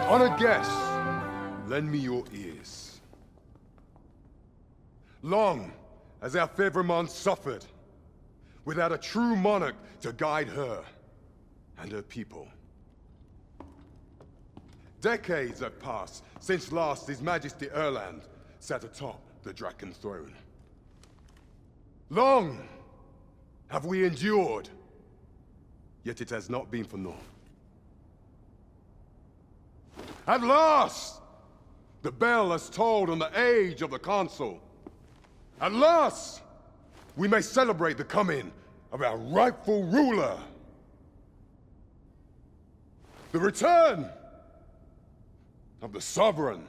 Honored guests, lend me your ears. Long has our Fevrimon suffered, without a true monarch to guide her and her people. Decades have passed since last His Majesty Erland sat atop the Draken throne. Long have we endured, yet it has not been for naught. At last, the bell has tolled on the age of the Council. At last, we may celebrate the coming of our rightful ruler. The return of the Sovereign.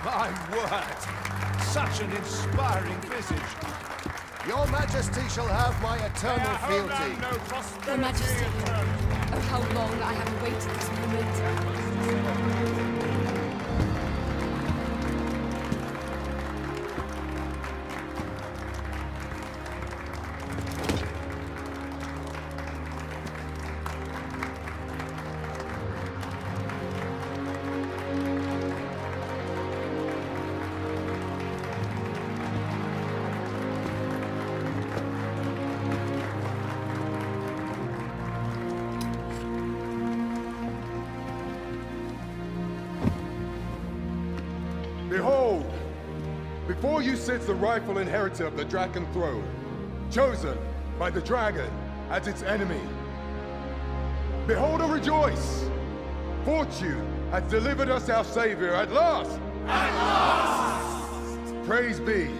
My word! Such an inspiring visage. Your Majesty shall have my eternal fealty. Your Majesty, oh how long I have awaited this moment. Behold, before you sits the rightful inheritor of the Draken throne, chosen by the dragon as its enemy. Behold and rejoice! Fortune has delivered us our savior at last! At last! Praise be,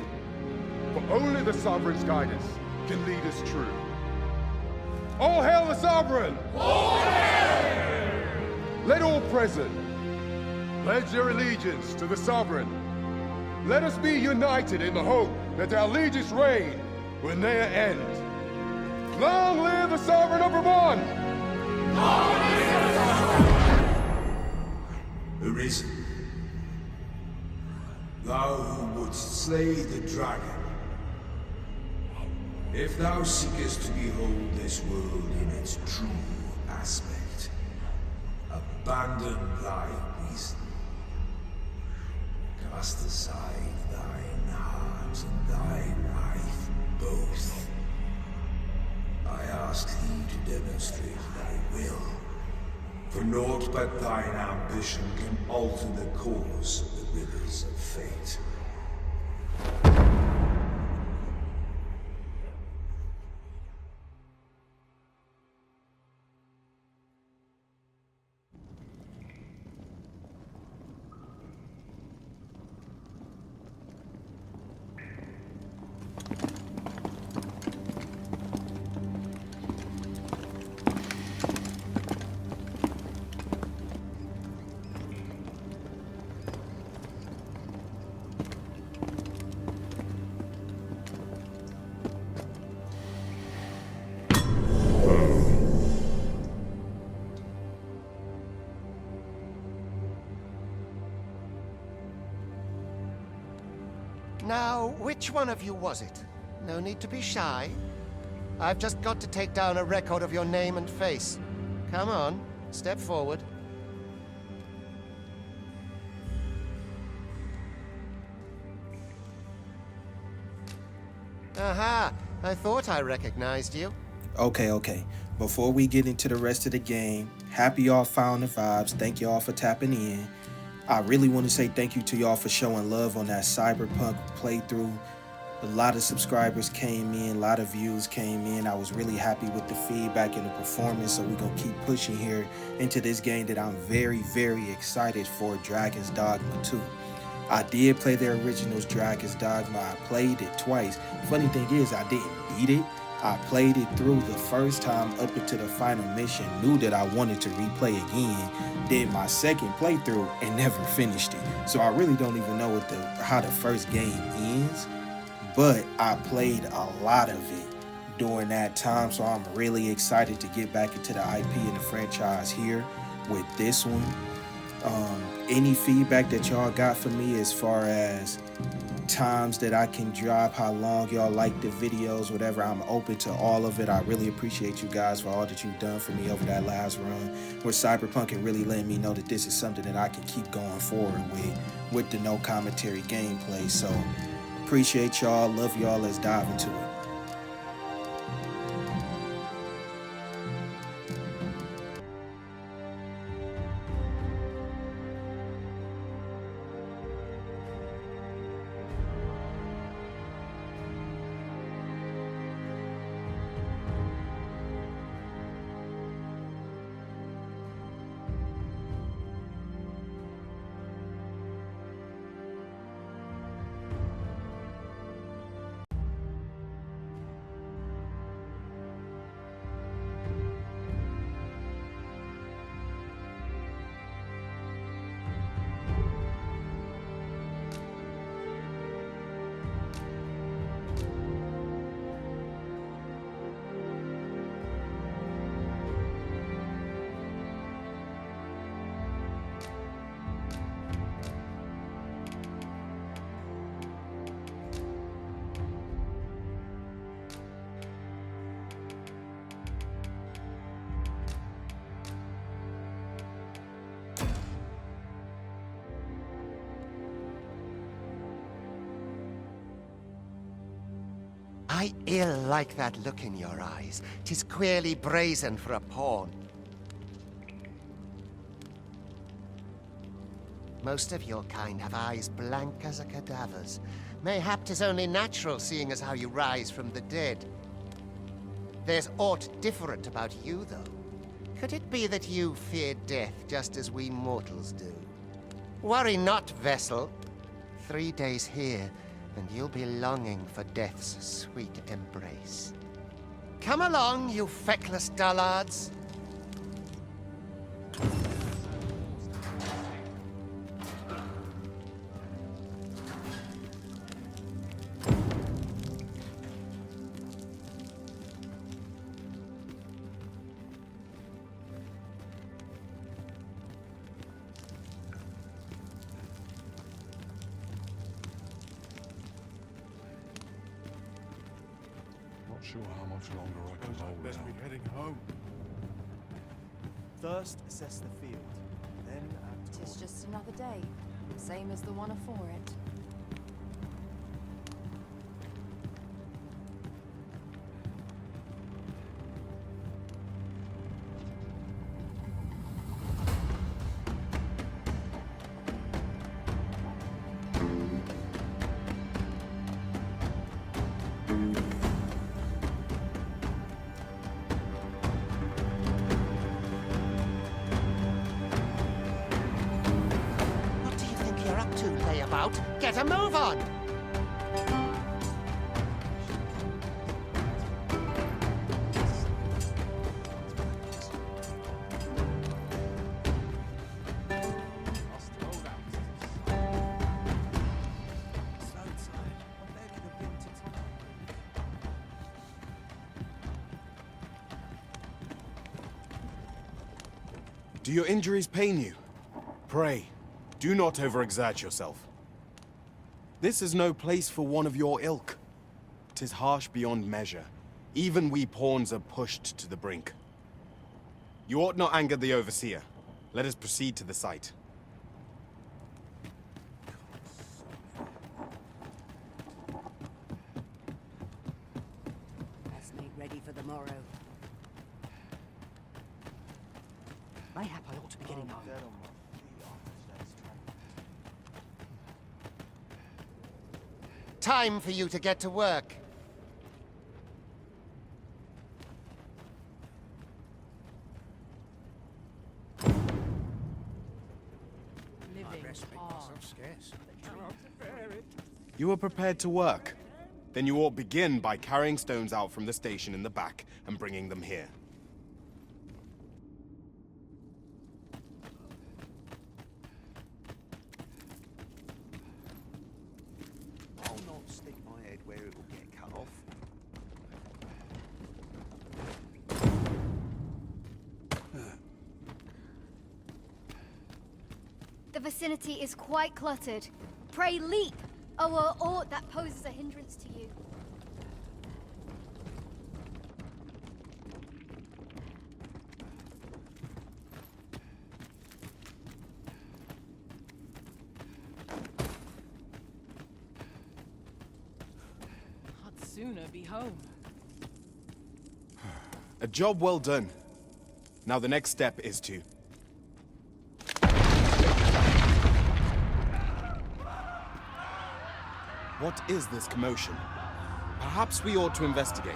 for only the Sovereign's guidance can lead us true. All hail the Sovereign! All hail! Let all present pledge their allegiance to the Sovereign. Let us be united in the hope that our liege's reign will ne'er end. Long live the Sovereign of Vermont! Long live the Sovereign! Arisen, thou who wouldst slay the dragon, if thou seekest to behold this world in its true aspect, abandon thy reason. Cast aside thine heart and thy life both. I ask thee to demonstrate thy will, for naught but thine ambition can alter the course of the rivers of fate. Now, which one of you was it? No need to be shy. I've just got to take down a record of your name and face. Come on, step forward. Aha! I thought I recognized you. Okay. Before we get into the rest of the game, happy y'all found the vibes. Thank y'all for tapping in. I really want to say thank you to y'all for showing love on that Cyberpunk playthrough. A lot of subscribers came in, a lot of views came in. I was really happy with the feedback and the performance, so we're going to keep pushing here into this game that I'm very, very excited for, Dragon's Dogma 2. I did play the original's Dragon's Dogma. I played it twice. Funny thing is, I didn't beat it. I played it through the first time up into the final mission, knew that I wanted to replay again, did my second playthrough and never finished it. So I really don't even know how the first game ends, but I played a lot of it during that time, so I'm really excited to get back into the IP and the franchise here with this one. Any feedback that y'all got for me as far as times that I can drop, how long y'all like the videos, whatever. I'm open to all of it. I really appreciate you guys for all that you've done for me over that last run where Cyberpunk and really letting me know that this is something that I can keep going forward with the no commentary gameplay. So appreciate y'all, love y'all. Let's dive into it. I ill like that look in your eyes. 'Tis queerly brazen for a pawn. Most of your kind have eyes blank as a cadaver's. Mayhap 'tis only natural, seeing as how you rise from the dead. There's aught different about you, though. Could it be that you fear death just as we mortals do? Worry not, vessel. 3 days here, and you'll be longing for death's sweet embrace. Come along, you feckless dullards. Not sure how much longer I can hold Best out. be heading home. First, assess the field, then act Tis just another day, same as the one afore it. What do you think you're up to, layabout? Get a move on! Do your injuries pain you? Pray, do not overexert yourself. This is no place for one of your ilk. 'Tis harsh beyond measure. Even we pawns are pushed to the brink. You ought not anger the overseer. Let us proceed to the site. Best made ready for the morrow. Mayhap I ought to be getting home. Time for you to get to work. Living hard. You are prepared to work. Then you ought begin by carrying stones out from the station in the back and bringing them here. I'll not stick my head where it will get cut off. The vicinity is quite cluttered. Pray leap! or aught that poses a hindrance to you. I'd sooner be home. A job well done. Now the next step is to... What is this commotion? Perhaps we ought to investigate.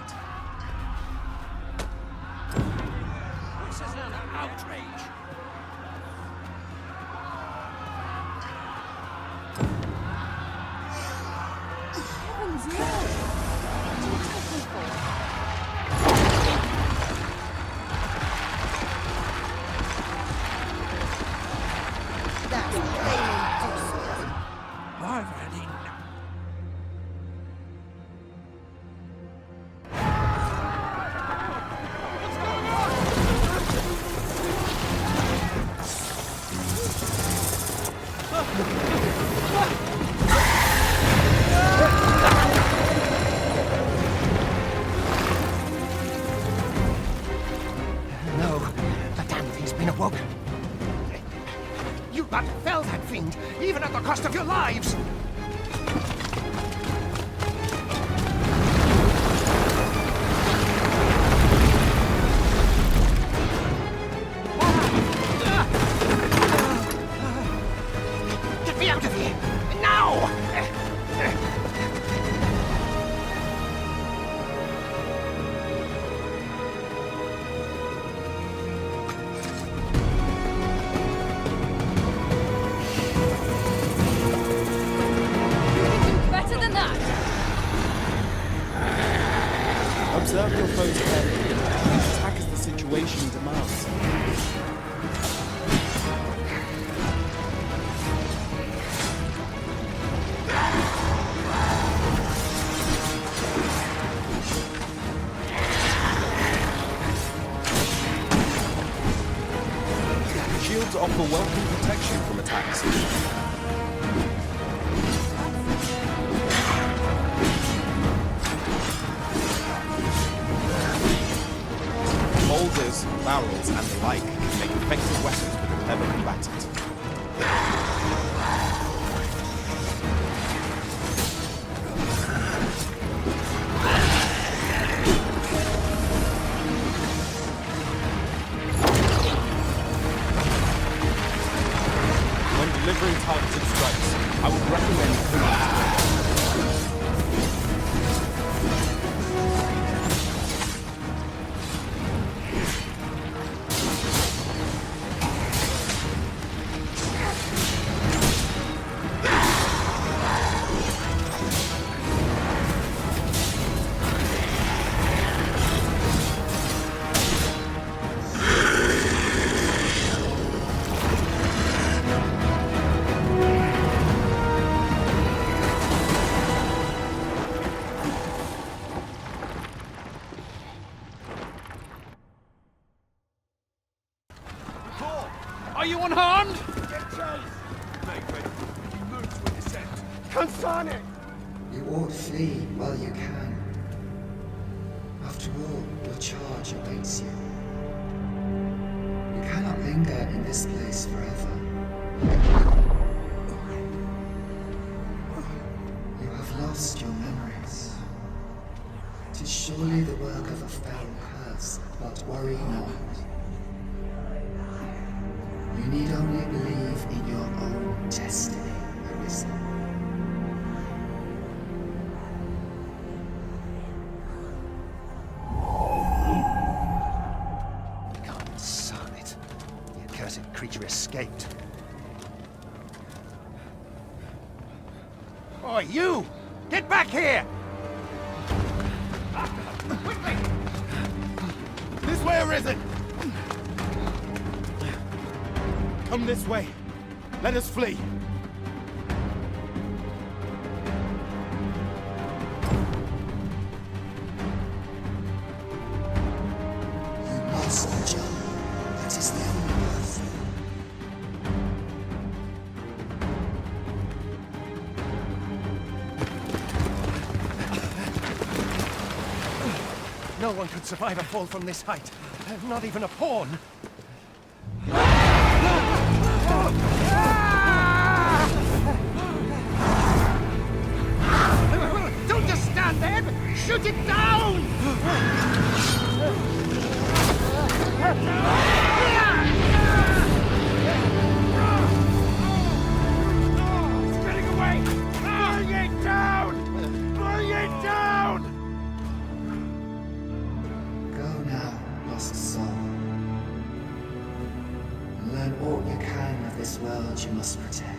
This is an outrage. Heavens, no! What do you take me for? That's blaming I've had enough. No, the damn thing's been awoken. You but fell that fiend, even at the cost of your lives! Get me out of here! Now! Better than that! Observe your foes carefully. Each attack as the situation demands. Shields offer welcome protection from attacks. Boulders, barrels, and the like can make effective weapons for the clever combatant. When delivering targeted strikes, I would recommend Are you unharmed? Get chase! Make ready. You move to a descent. Consane! You ought flee while you can. After all, your charge awaits you. You cannot linger in this place forever. You have lost your memories. 'Tis surely the work of a fell curse, but worry not. You need only believe in your own destiny, Arisen. Consane it. The accursed creature escaped. Oh, you! Get back here! Quickly! This way, Arisen! Come this way. Let us flee. You must jump. That is the only path. No one could survive a fall from this height. Not even a pawn. Don't just stand there! Shoot it down! It's getting away! Bring it down! Bring it down! Go now, lost soul. Learn all you can of this world you must protect.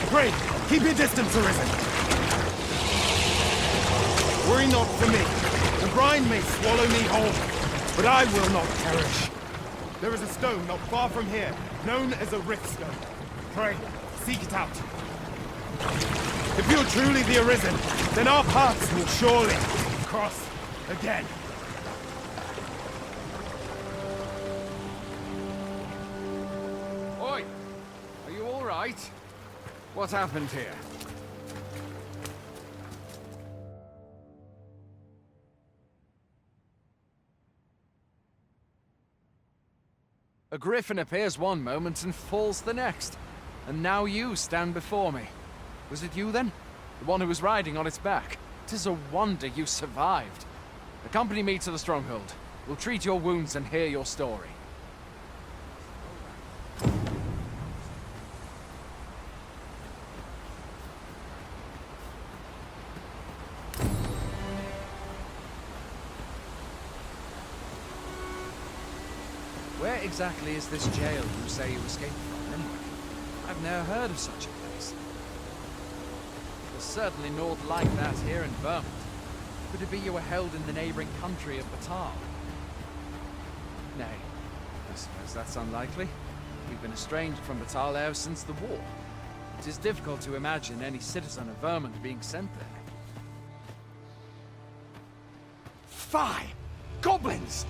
Pray, keep your distance, Arisen. Worry not for me. The brine may swallow me whole, but I will not perish. There is a stone not far from here, known as a rift stone. Pray, seek it out. If you're truly the Arisen, then our paths will surely cross again. Oi! Are you all right? What happened here? A griffin appears one moment and falls the next. And now you stand before me. Was it you then? The one who was riding on its back? 'Tis a wonder you survived. Accompany me to the stronghold. We'll treat your wounds and hear your story. Where exactly is this jail you say you escaped from, anyway? I've never heard of such a place. There's certainly naught like that here in Vermont. Could it be you were held in the neighboring country of Batal? Nay, I suppose that's unlikely. We've been estranged from Batal ever since the war. It is difficult to imagine any citizen of Vermont being sent there. Fie! Goblins!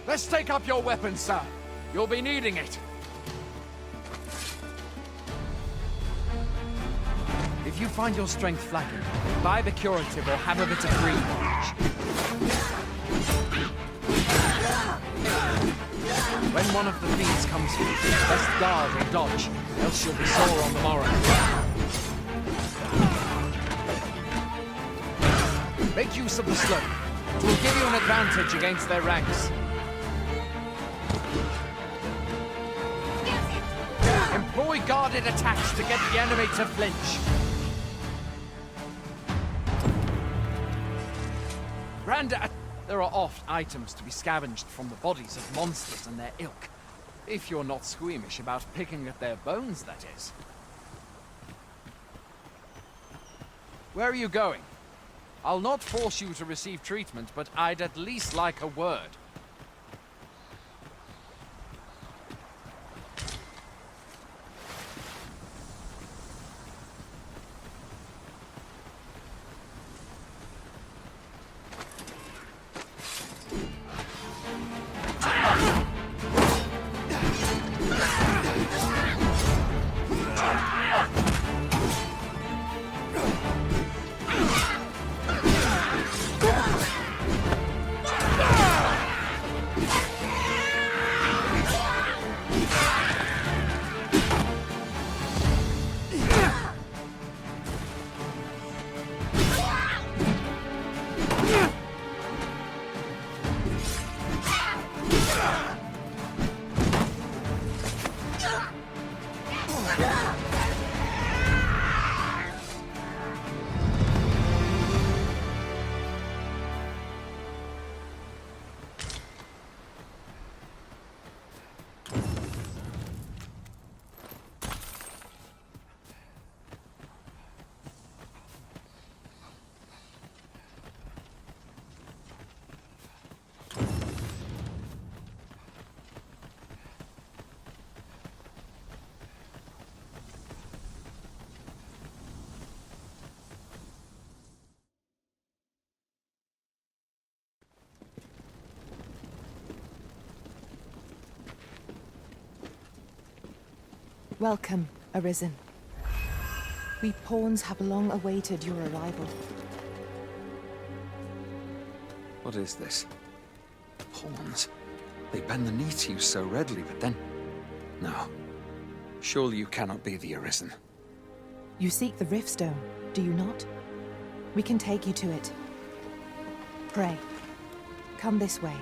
Let's take up your weapons, sir. You'll be needing it. If you find your strength flagging, buy the curative or have a bit of green watch. When one of the fiends comes for you, best guard or dodge, else you'll be sore on the morrow. Make use of the slope. It will give you an advantage against their ranks. Employ guarded attacks to get the enemy to flinch. There are oft items to be scavenged from the bodies of monsters and their ilk. If you're not squeamish about picking at their bones, that is. Where are you going? I'll not force you to receive treatment, but I'd at least like a word. Welcome, Arisen. We pawns have long awaited your arrival. What is this? Pawns? They bend the knee to you so readily, but then... No. Surely you cannot be the Arisen. You seek the Riftstone, do you not? We can take you to it. Pray. Come this way.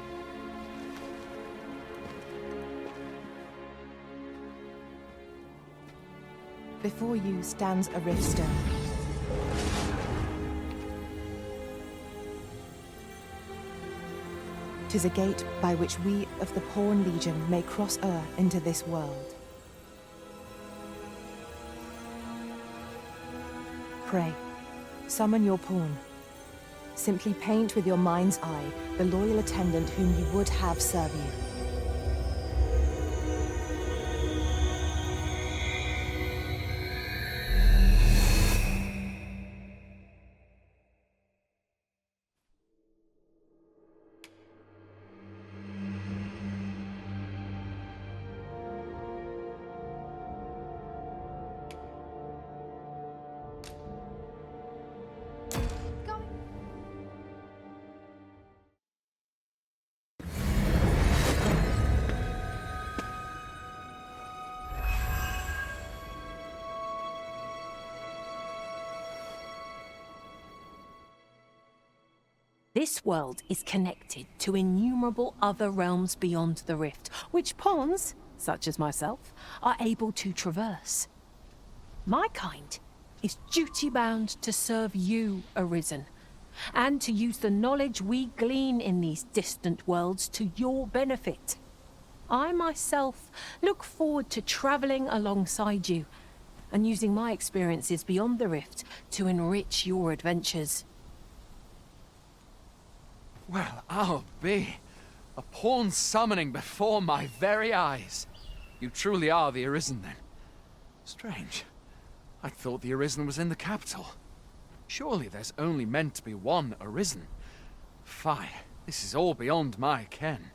Before you stands a Riftstone. Tis a gate by which we of the Pawn Legion may cross o'er into this world. Pray, summon your pawn. Simply paint with your mind's eye the loyal attendant whom you would have serve you. This world is connected to innumerable other realms beyond the rift, which pawns, such as myself, are able to traverse. My kind is duty-bound to serve you, Arisen, and to use the knowledge we glean in these distant worlds to your benefit. I myself look forward to travelling alongside you, and using my experiences beyond the rift to enrich your adventures. Well, I'll be. A pawn summoning before my very eyes. You truly are the Arisen, then. Strange. I thought the Arisen was in the capital. Surely there's only meant to be one Arisen. Fie, this is all beyond my ken.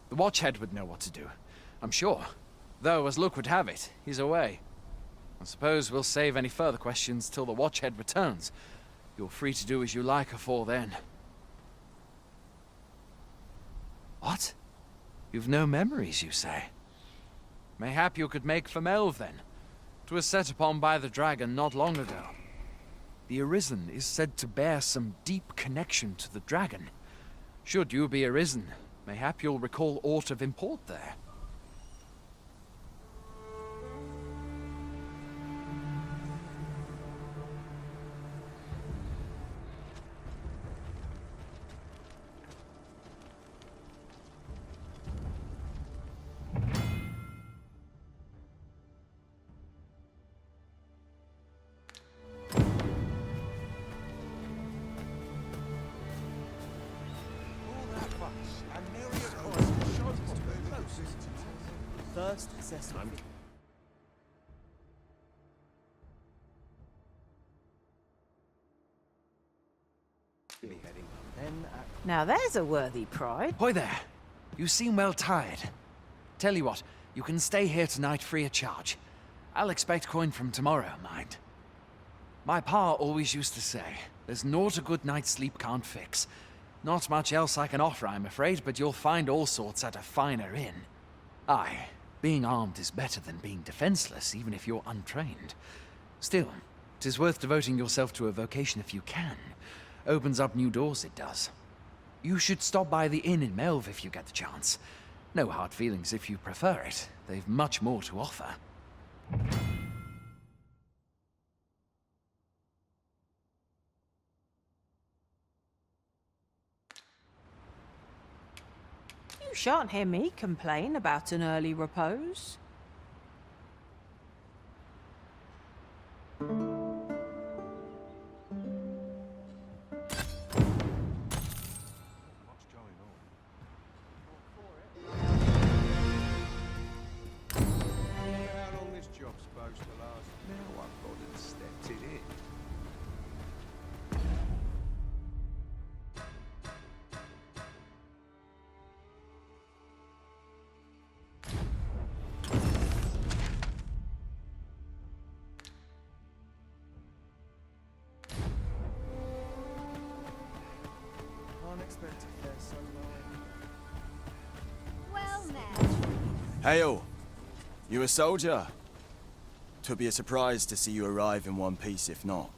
The Watchhead would know what to do, I'm sure. Though, as luck would have it, he's away. I suppose we'll save any further questions till the Watchhead returns. You're free to do as you like afore then. What? You've no memories, you say? Mayhap you could make for Melve, then. 'Twas set upon by the dragon not long ago. The Arisen is said to bear some deep connection to the dragon. Should you be Arisen, mayhap you'll recall aught of import there. First assessment. Now there's a worthy pride. Hoy there. You seem well tired. Tell you what, you can stay here tonight free of charge. I'll expect coin from tomorrow, mind. My pa always used to say, there's naught a good night's sleep can't fix. Not much else I can offer, I'm afraid, but you'll find all sorts at a finer inn. Aye, being armed is better than being defenseless, even if you're untrained. Still, 'tis worth devoting yourself to a vocation if you can. Opens up new doors, it does. You should stop by the inn in Melve if you get the chance. No hard feelings if you prefer it. They've much more to offer. You shan't hear me complain about an early repose. Well met. Hail! You a soldier? 'Twould be a surprise to see you arrive in one piece, if not.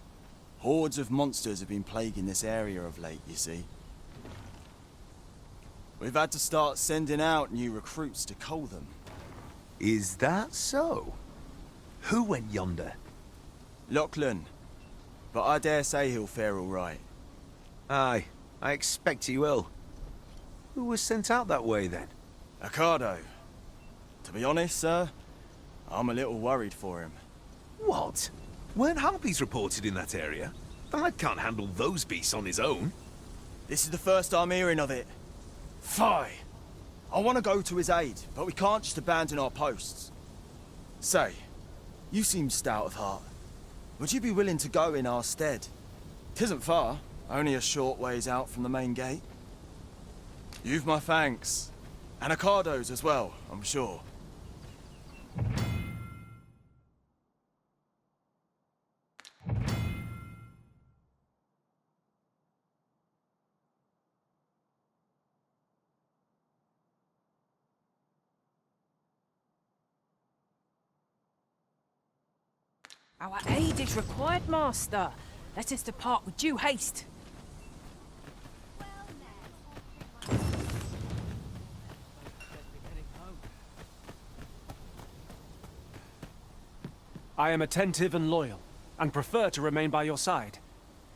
Hordes of monsters have been plaguing this area of late, you see. We've had to start sending out new recruits to cull them. Is that so? Who went yonder? Lachlan. But I dare say he'll fare all right. Aye, I expect he will. Who was sent out that way, then? Ocado. To be honest, sir, I'm a little worried for him. What? Weren't harpies reported in that area? The lad can't handle those beasts on his own. This is the first I'm hearing of it. Fie! I want to go to his aid, but we can't just abandon our posts. Say, you seem stout of heart. Would you be willing to go in our stead? 'Tisn't far, only a short ways out from the main gate. You've my thanks. And Ocado's as well, I'm sure. Our aid is required, Master. Let us depart with due haste. I am attentive and loyal, and prefer to remain by your side.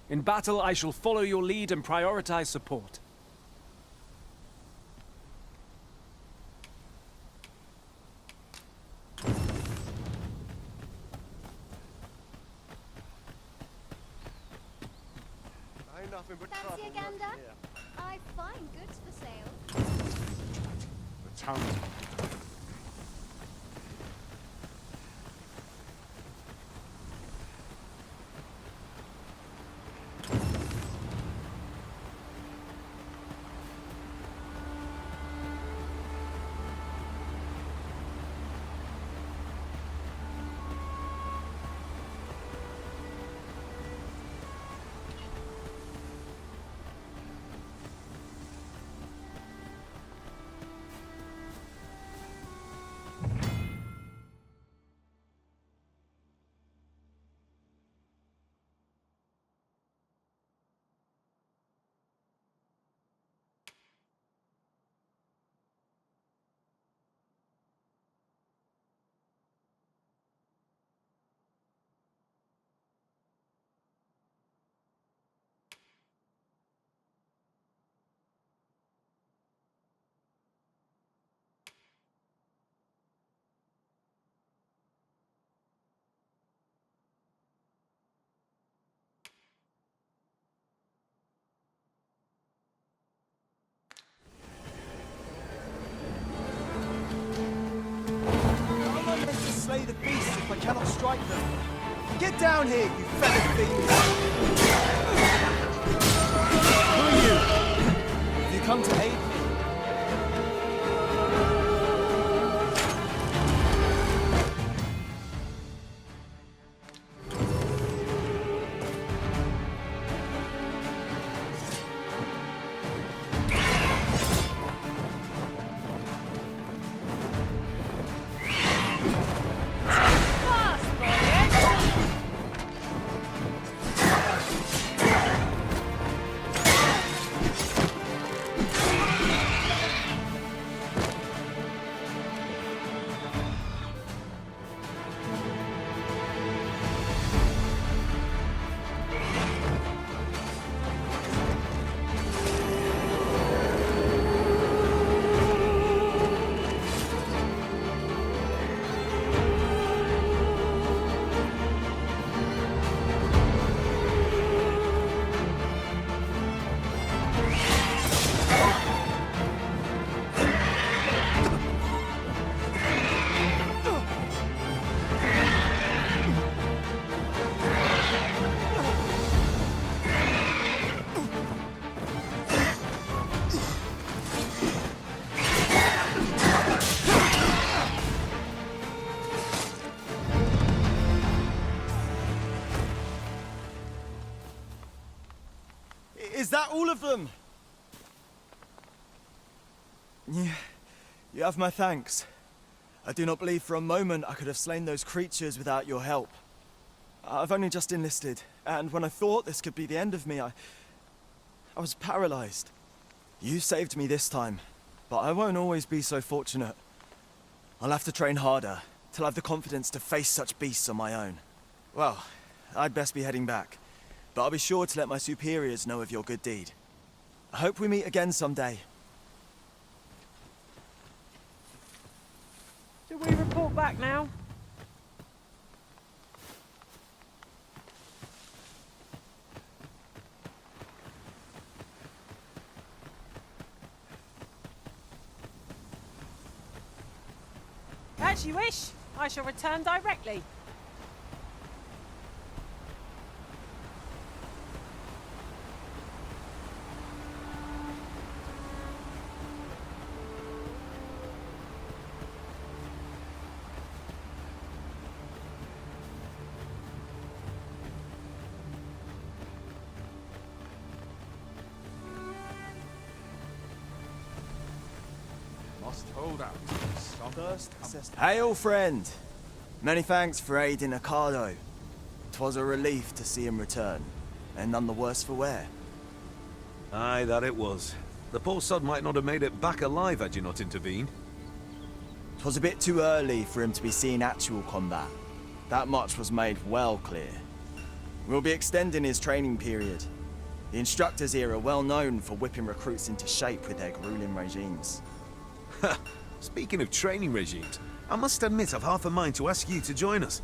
In battle, I shall follow your lead and prioritize support. Fancy a gander? I find goods for sale. The town. the beasts if I cannot strike them. Get down here, you feathered fiends! Who are you? Have you come to aid me? Is that all of them? You have my thanks. I do not believe for a moment I could have slain those creatures without your help. I've only just enlisted, and when I thought this could be the end of me, I was paralyzed. You saved me this time, but I won't always be so fortunate. I'll have to train harder, till I have the confidence to face such beasts on my own. Well, I'd best be heading back. But I'll be sure to let my superiors know of your good deed. I hope we meet again someday. Do we report back now? As you wish. I shall return directly. Must hold out. Hail, friend! Many thanks for aiding Ocado. 'Twas a relief to see him return, and none the worse for wear. Aye, that it was. The poor sod might not have made it back alive had you not intervened. 'Twas a bit too early for him to be seeing actual combat. That much was made well clear. We'll be extending his training period. The instructors here are well known for whipping recruits into shape with their grueling regimes. Speaking of training regimes, I must admit I've half a mind to ask you to join us.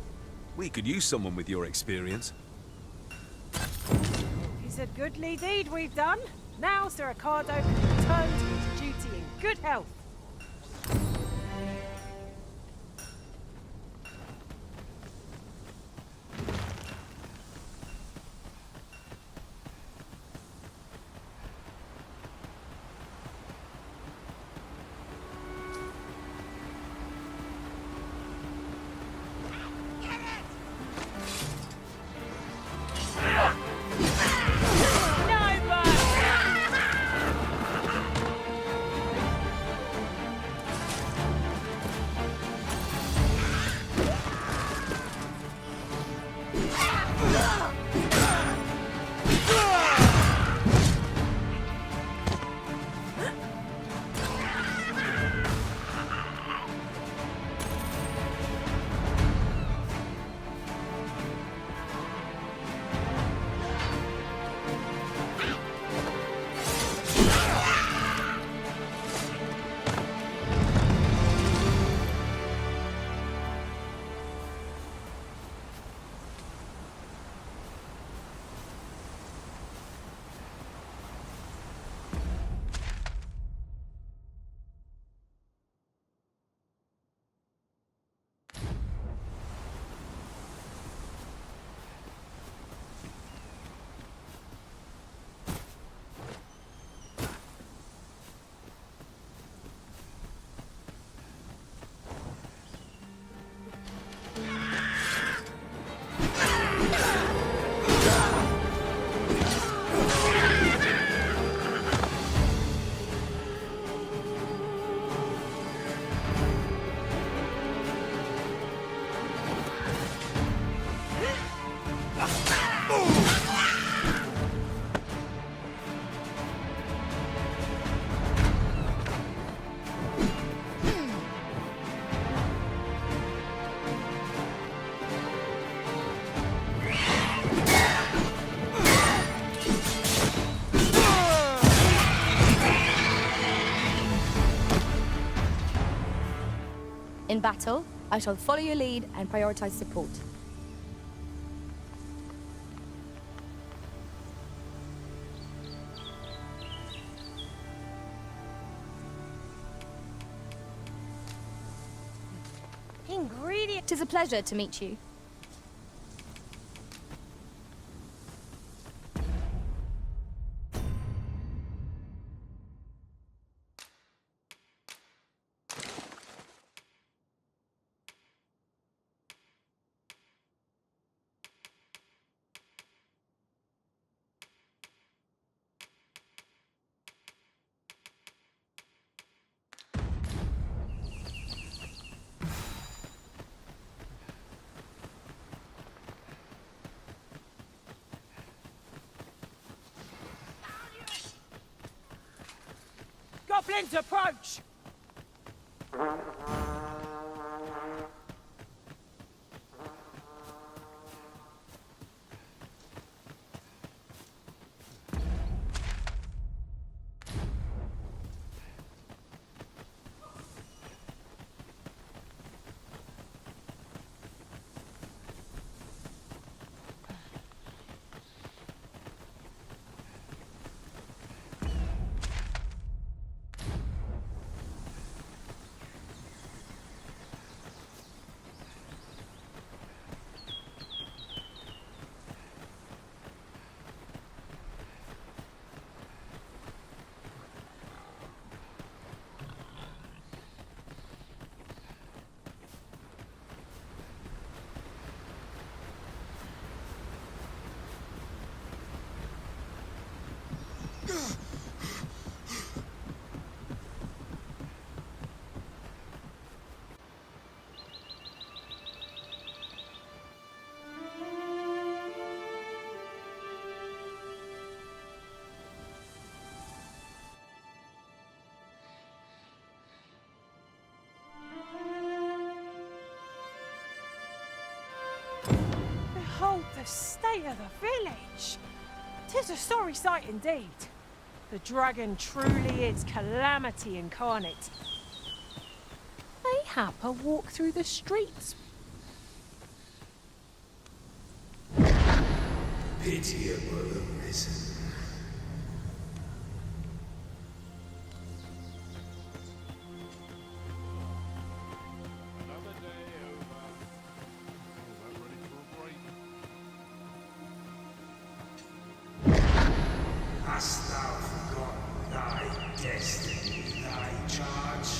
We could use someone with your experience. It's a goodly deed we've done. Now Sir Ocado can return to his duty in good health. battle, I shall follow your lead and prioritize support. Ingredient. 'Tis a pleasure to meet you. Goblins approach! Behold the state of the village. 'Tis a sorry sight indeed. The dragon truly is calamity incarnate. Mayhap a walk through the streets. Pitiable Arisen. Hast thou forgotten thy destiny, thy charge?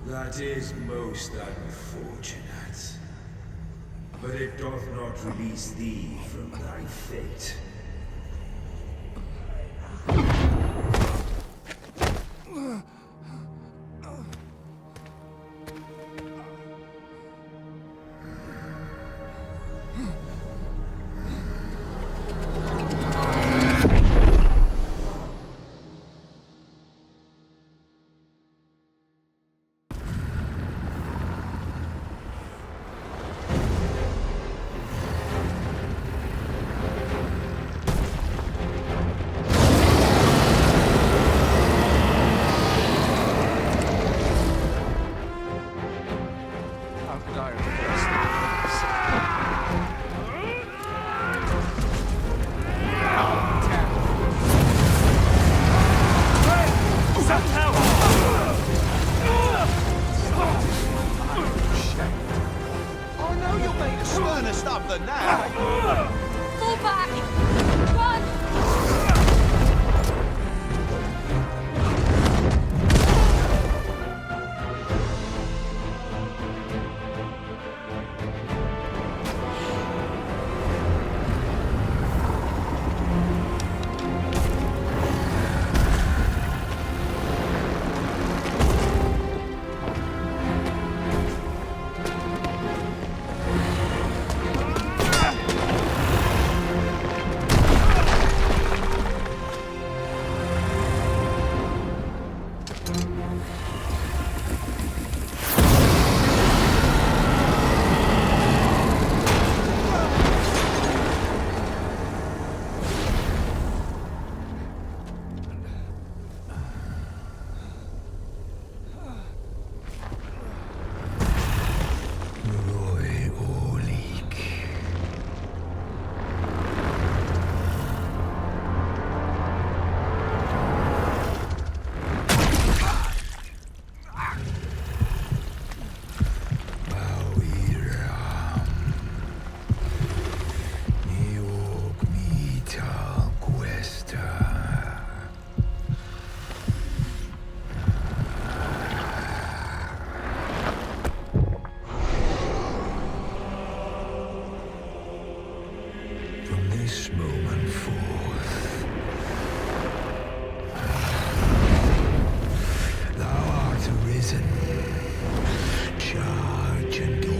That is most unfortunate. But it doth not release thee from thy fate. this moment forth. Thou art arisen. Charge and all.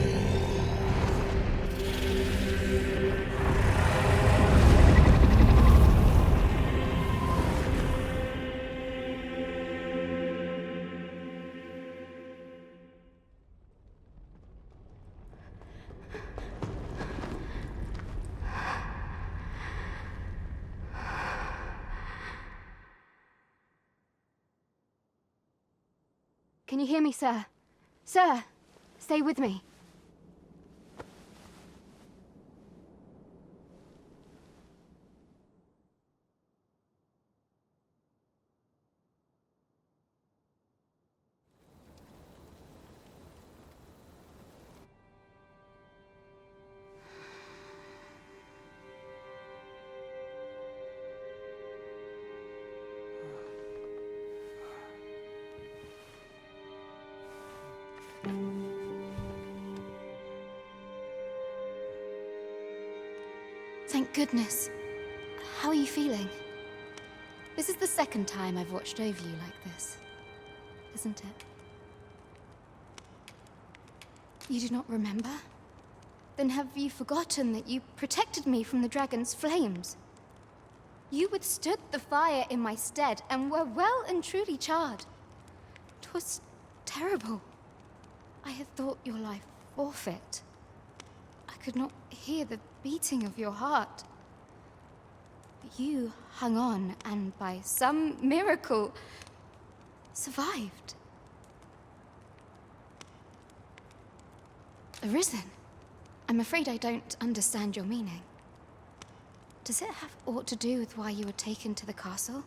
Can you hear me, sir? Sir, stay with me. Thank goodness. How are you feeling? This is the second time I've watched over you like this, isn't it? You do not remember? Then have you forgotten that you protected me from the dragon's flames? You withstood the fire in my stead and were well and truly charred. 'Twas terrible. I had thought your life forfeit. I could not hear the beating of your heart. But you hung on and by some miracle survived. Arisen? I'm afraid I don't understand your meaning. Does it have aught to do with why you were taken to the castle?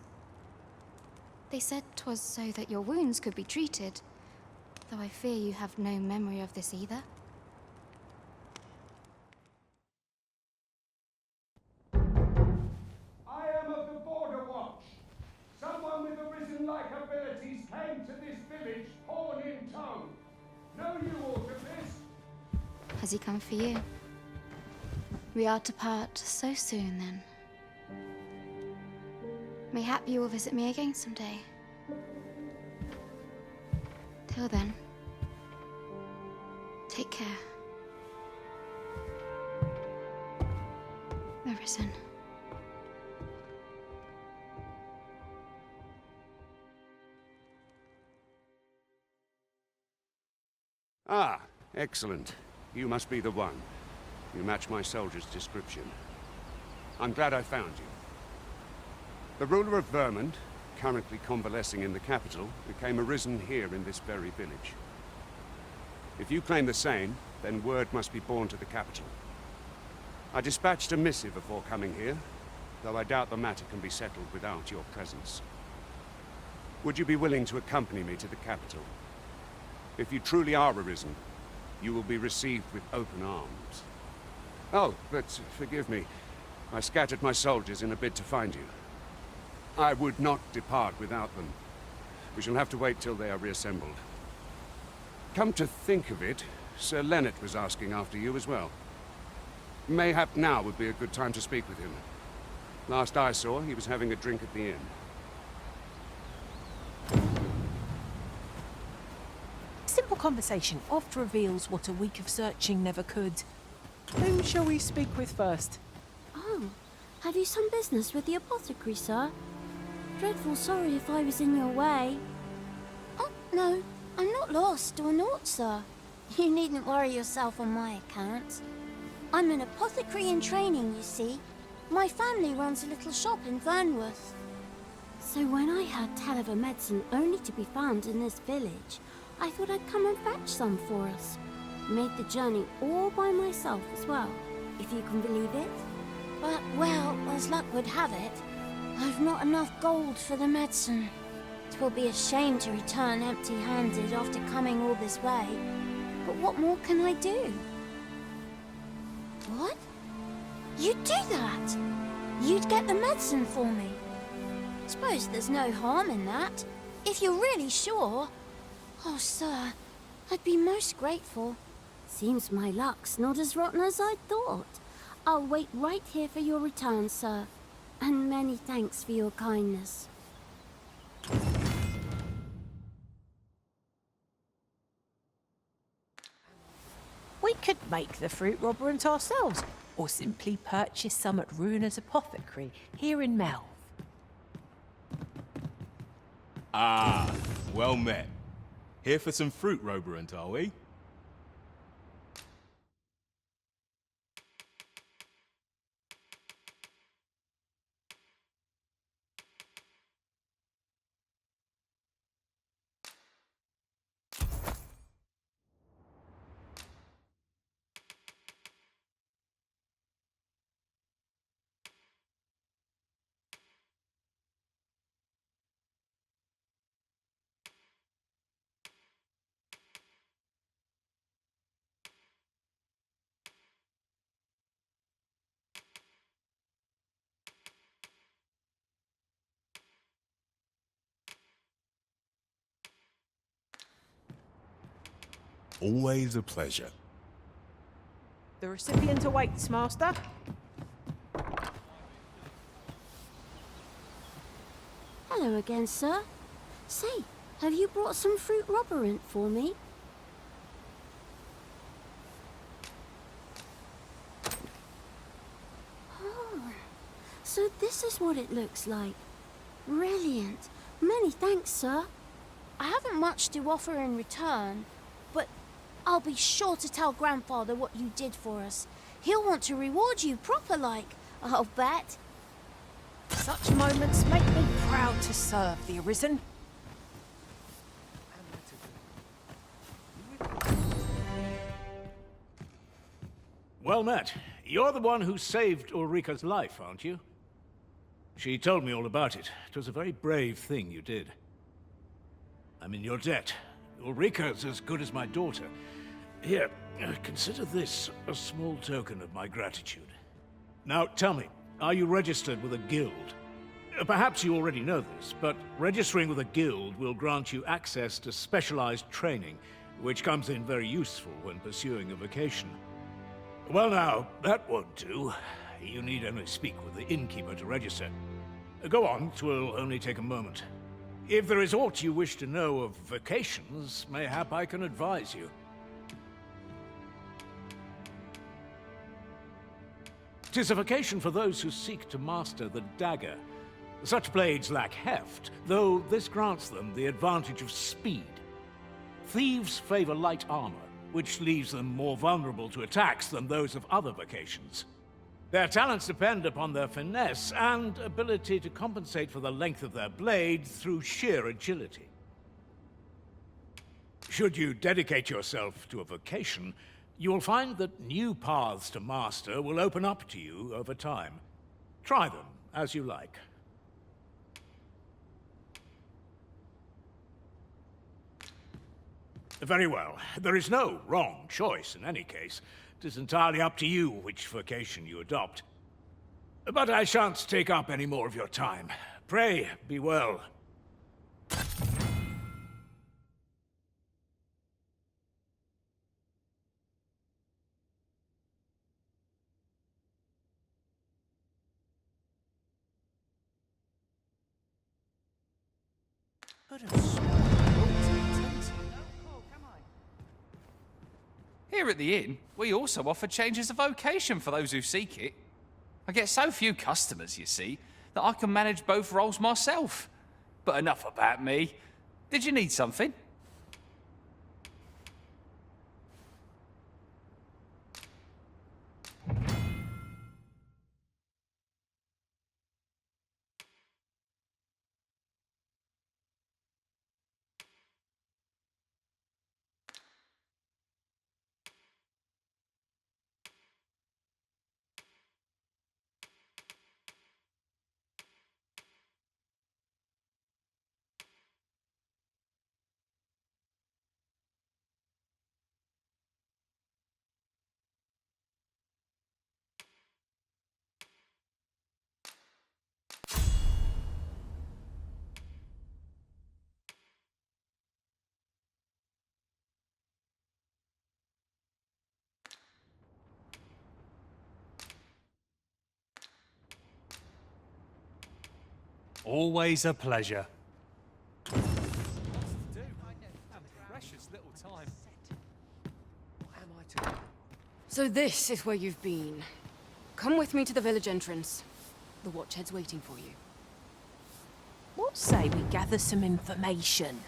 They said 'twas so that your wounds could be treated, though I fear you have no memory of this either. I am of the Border Watch. Someone with Arisen-like abilities came to this village, horn in tow. Know you aught of this? Has he come for you? We are to part so soon, then. Mayhap you will visit me again someday. Till then, take care. Arisen. Ah, excellent. You must be the one. You match my soldier's description. I'm glad I found you. The ruler of Vermont, currently convalescing in the capital, became arisen here in this very village. If you claim the same, then word must be borne to the capital. I dispatched a missive before coming here, though I doubt the matter can be settled without your presence. Would you be willing to accompany me to the capital? If you truly are arisen, you will be received with open arms. Oh, but forgive me. I scattered my soldiers in a bid to find you. I would not depart without them. We shall have to wait till they are reassembled. Come to think of it, Sir Leonard was asking after you as well. Mayhap now would be a good time to speak with him. Last I saw, he was having a drink at the inn. Simple conversation oft reveals what a week of searching never could. Whom shall we speak with first? Oh, have you some business with the apothecary, sir? Dreadful sorry if I was in your way. Oh, no, I'm not lost or naught, sir. You needn't worry yourself on my account. I'm an apothecary in training, you see. My family runs a little shop in Vernworth. So when I heard tell of a medicine only to be found in this village, I thought I'd come and fetch some for us. Made the journey all by myself as well, if you can believe it. But, well, as luck would have it, I've not enough gold for the medicine. 'Twill be a shame to return empty-handed after coming all this way. But what more can I do? What? You'd do that? You'd get the medicine for me? Suppose there's no harm in that, if you're really sure. Oh, sir, I'd be most grateful. Seems my luck's not as rotten as I thought. I'll wait right here for your return, sir. And many thanks for your kindness. We could make the fruit robberant ourselves, or simply purchase some at Runa's apothecary here in Melve. Ah, well met. Here for some fruit roberant, are we? Always a pleasure. The recipient awaits, Master. Hello again, sir. Say, have you brought some fruit robberant for me? Oh, so this is what it looks like. Brilliant. Many thanks, sir. I haven't much to offer in return, but I'll be sure to tell Grandfather what you did for us. He'll want to reward you proper like, I'll bet. Such moments make me proud to serve the Arisen. Well met. You're the one who saved Ulrika's life, aren't you? She told me all about it. It was a very brave thing you did. I'm in your debt. Ulrika's as good as my daughter. Here, consider this a small token of my gratitude. Now, tell me, are you registered with a guild? Perhaps you already know this, but registering with a guild will grant you access to specialized training, which comes in very useful when pursuing a vocation. Well now, that won't do. You need only speak with the innkeeper to register. Go on, 'twill only take a moment. If there is aught you wish to know of vocations, mayhap I can advise you. 'Tis a vocation for those who seek to master the dagger. Such blades lack heft, though this grants them the advantage of speed. Thieves favor light armor, which leaves them more vulnerable to attacks than those of other vocations. Their talents depend upon their finesse and ability to compensate for the length of their blade through sheer agility. Should you dedicate yourself to a vocation, you will find that new paths to master will open up to you over time. Try them as you like. Very well. There is no wrong choice in any case. It is entirely up to you which vocation you adopt. But I shan't take up any more of your time. Pray, be well. Here at the inn, we also offer changes of vocation for those who seek it. I get so few customers, you see, that I can manage both roles myself. But enough about me. Did you need something? Always a pleasure. Precious little time. What am I to... So this is where you've been. Come with me to the village entrance. The Watchhead's waiting for you. What say we gather some information?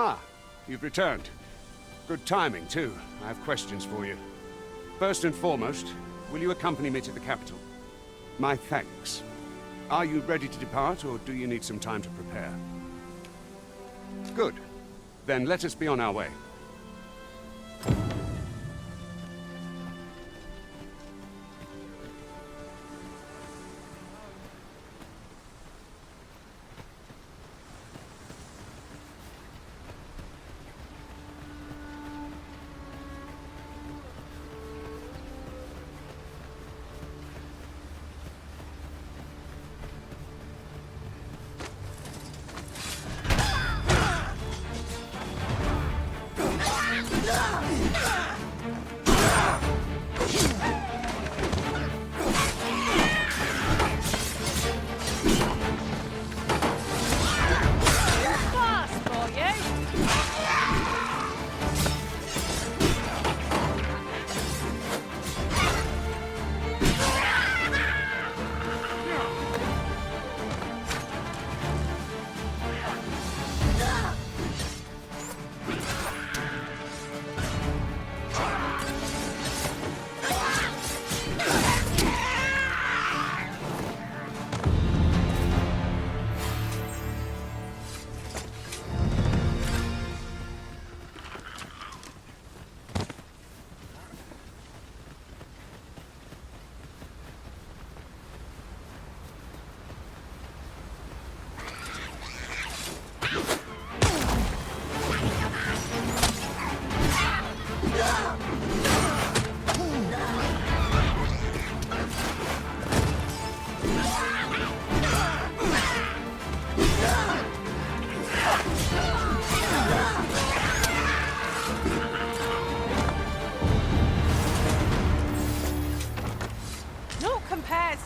Ah, you've returned. Good timing, too. I have questions for you. First and foremost, will you accompany me to the capital? My thanks. Are you ready to depart, or do you need some time to prepare? Good. Then let us be on our way.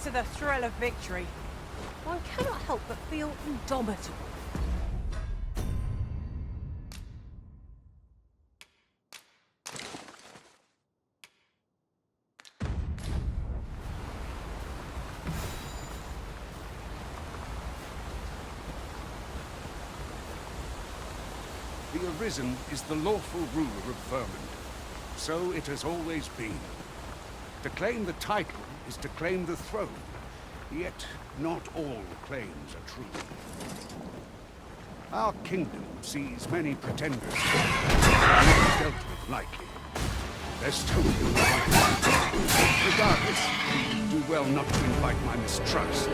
To the thrill of victory. One cannot help but feel indomitable. The Arisen is the lawful ruler of Vermund. So it has always been. To claim the title is to claim the throne. Yet, not all claims are true. Our kingdom sees many pretenders, not dealt with lightly. There's still no right. Regardless, do well not to invite my mistrust.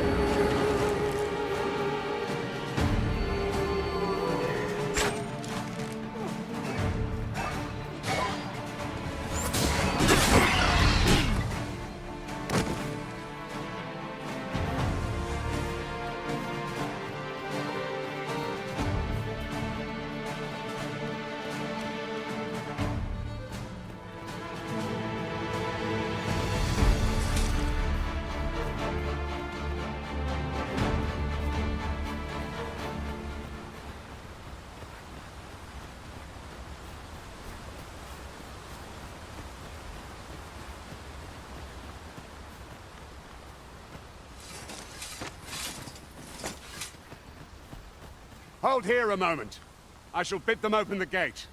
Hold here a moment. I shall bid them open the gate.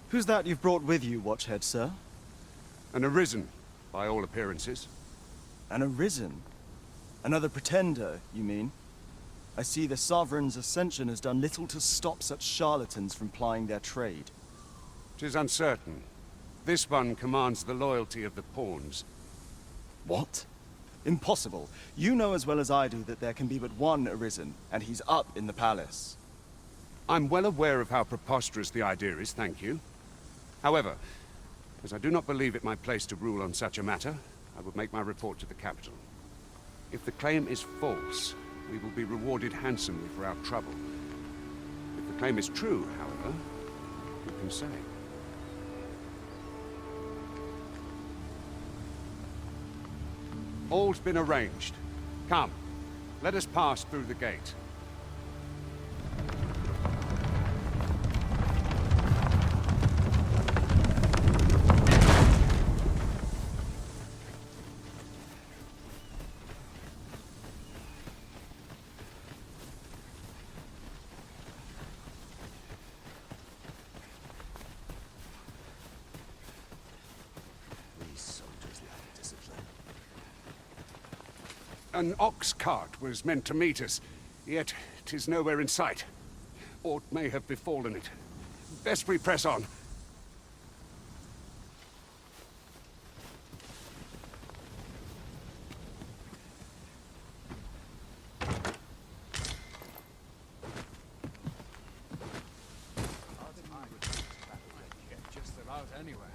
Who's that you've brought with you, Watchhead, sir? An Arisen, by all appearances. An Arisen? Another pretender, you mean? I see the Sovereign's ascension has done little to stop such charlatans from plying their trade. 'Tis uncertain. This one commands the loyalty of the pawns. What? Impossible. You know as well as I do that there can be but one Arisen, and he's up in the palace. I'm well aware of how preposterous the idea is, thank you. However, as I do not believe it my place to rule on such a matter, I would make my report to the capital. If the claim is false, we will be rewarded handsomely for our trouble. If the claim is true, however, who can say? All's been arranged. Come, let us pass through the gate. An ox cart was meant to meet us, yet 'tis nowhere in sight. Aught may have befallen it. Best we press on. Just about anywhere.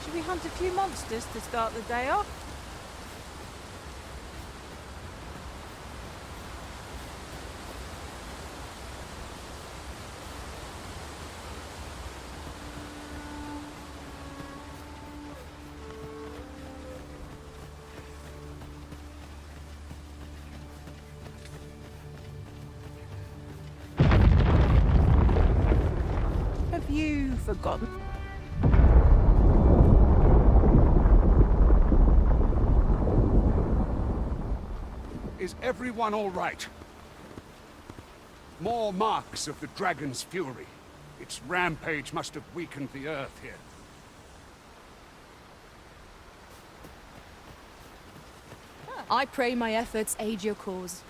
Should we hunt a few monsters to start the day off? Have you forgotten? Is everyone all right? More marks of the dragon's fury. Its rampage must have weakened the earth here. I pray my efforts aid your cause.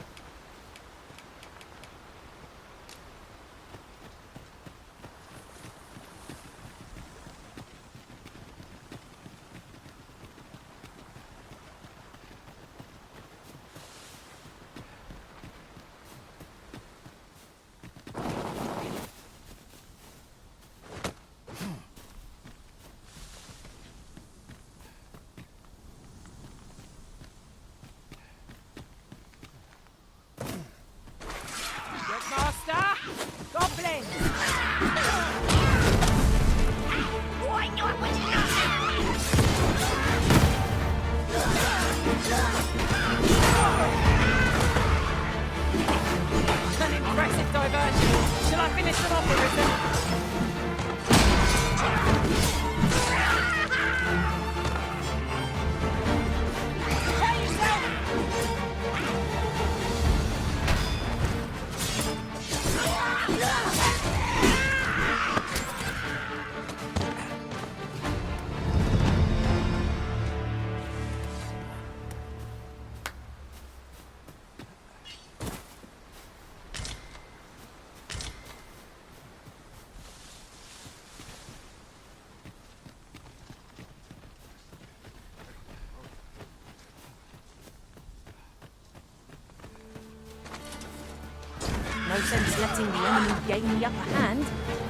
sense letting the enemy gain the upper hand.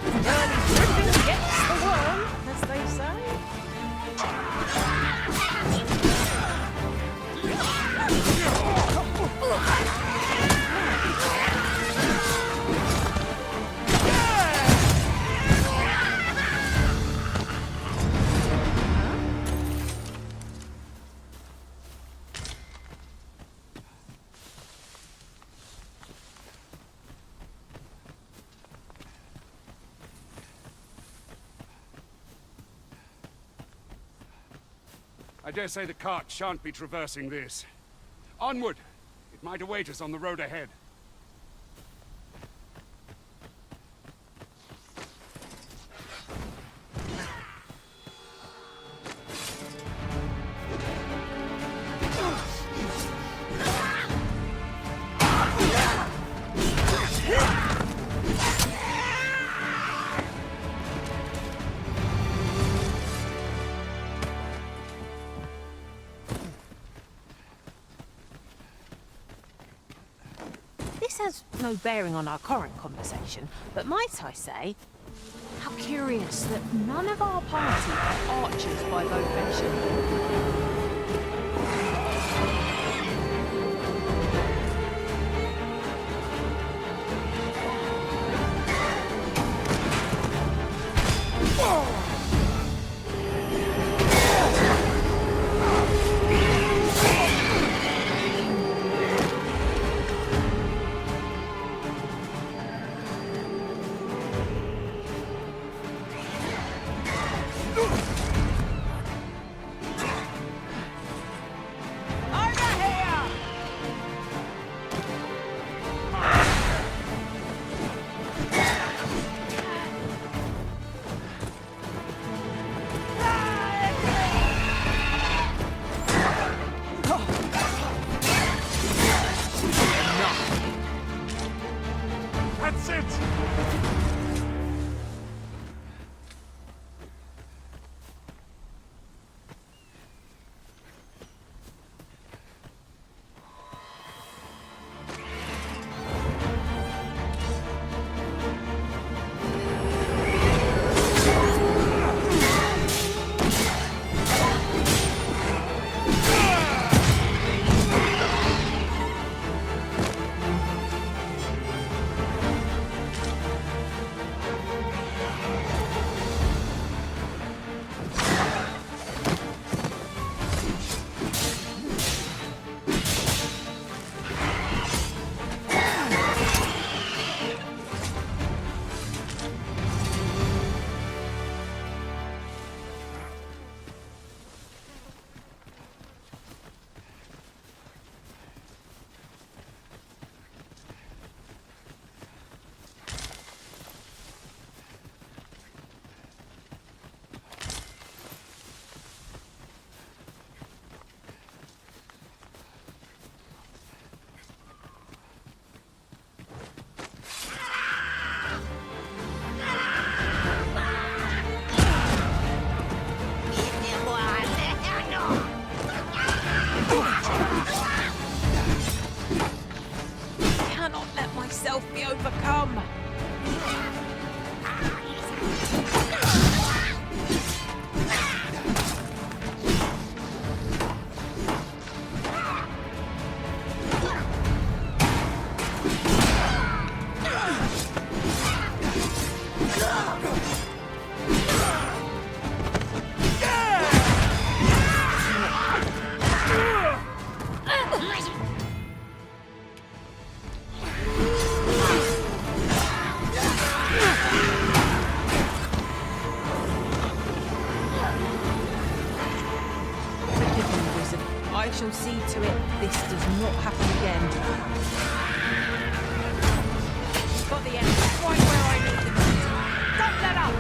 And early tripping gets the worm, as they say. I dare say the cart shan't be traversing this. Onward! It might await us on the road ahead. This has no bearing on our current conversation, but might I say, how curious that none of our party are archers by vocation. That's it! Be overcome. I shall see to it this does not happen again. Got the end right where I need them. Don't let up!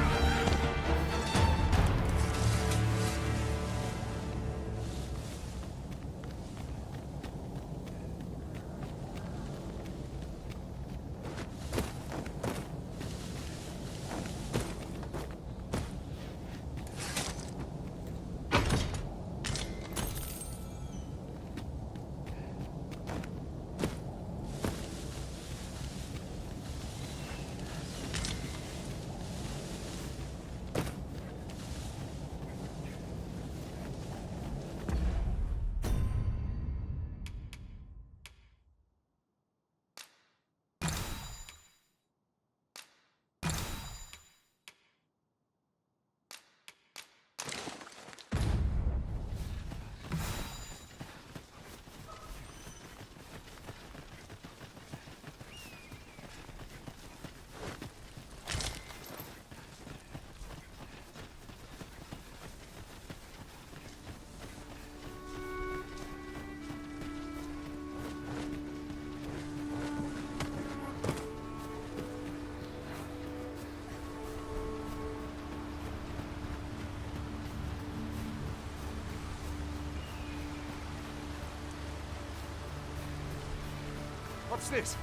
What's this?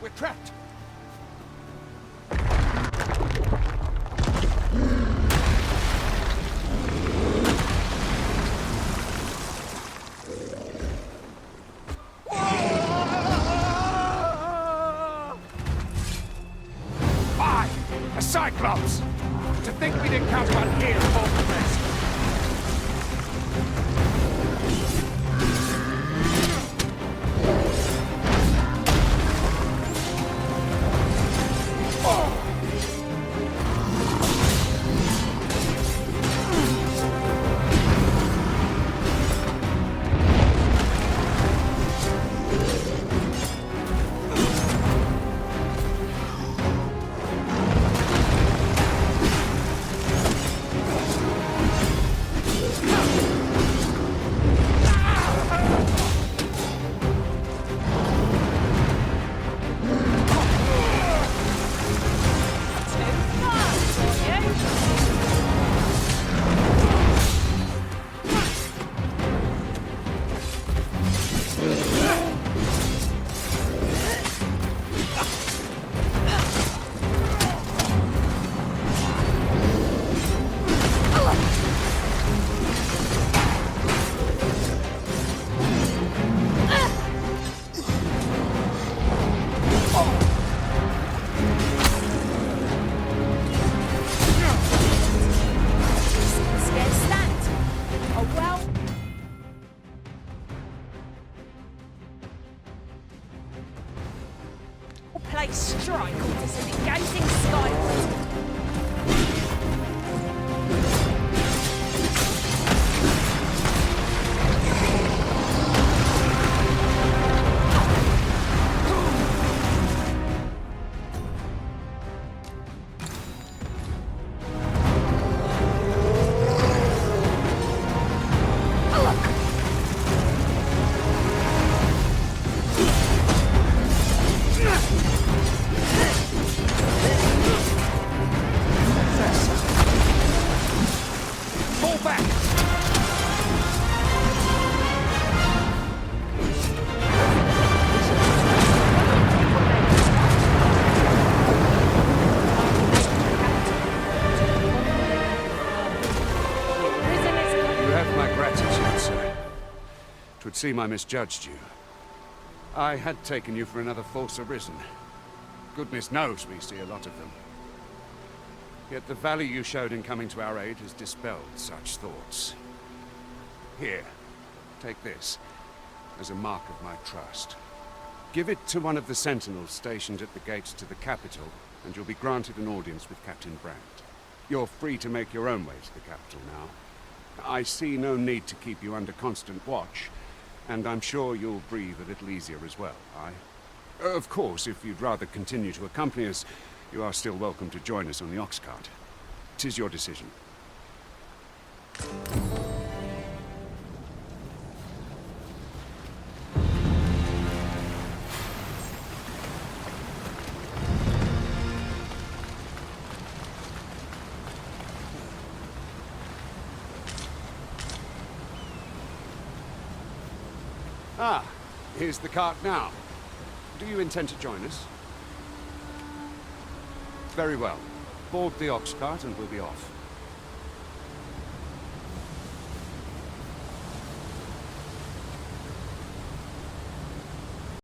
We're trapped! A Cyclops! To think we'd encounter one here of all the rest! Strike orders and engaging skyward. Would seem I misjudged you. I had taken you for another false Arisen. Goodness knows we see a lot of them. Yet the value you showed in coming to our aid has dispelled such thoughts. Here, take this, as a mark of my trust. Give it to one of the sentinels stationed at the gates to the capital, and you'll be granted an audience with Captain Brandt. You're free to make your own way to the capital now. I see no need to keep you under constant watch, and I'm sure you'll breathe a little easier as well, aye? Of course, if you'd rather continue to accompany us, you are still welcome to join us on the ox cart. 'Tis your decision. Ah, here's the cart now. Do you intend to join us? Very well. Board the ox cart and we'll be off.